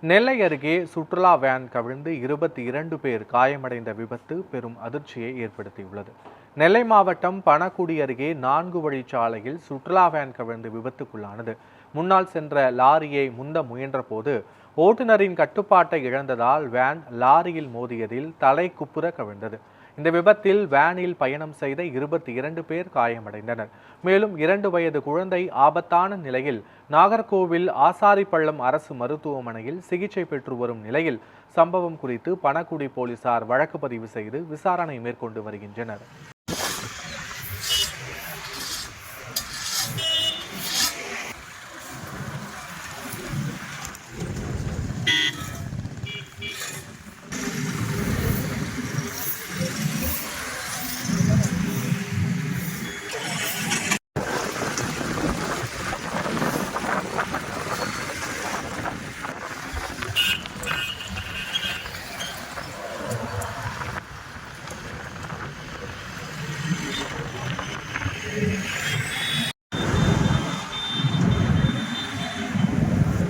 நெல்லை அருகே சுற்றுலா வேன் கவிழ்ந்து 22 பேர் காயமடைந்த விபத்து பெரும் அதிர்ச்சியை ஏற்படுத்தியுள்ளது. நெல்லை மாவட்டம் பணக்குடி அருகே 4 வழிச்சாலையில் சுற்றுலா வேன் கவிழ்ந்து விபத்துக்குள்ளானது. முன்னால் சென்ற லாரியை முந்த முயன்ற போது ஓட்டுநரின் கட்டுப்பாட்டை இழந்ததால் வேன் லாரியில் மோதியதில் தலை குப்புற கவிழ்ந்தது. இந்த விபத்தில் வேனில் பயணம் செய்த 22 பேர் காயமடைந்தனர். மேலும் 2 வயது குழந்தை ஆபத்தான நிலையில் நாகர்கோவில் ஆசாரிப்பள்ளம் அரசு மருத்துவமனையில் சிகிச்சை பெற்று வரும் நிலையில் சம்பவம் குறித்து பணக்குடி போலீசார் வழக்கு பதிவு செய்து விசாரணை மேற்கொண்டு வருகின்றனர்.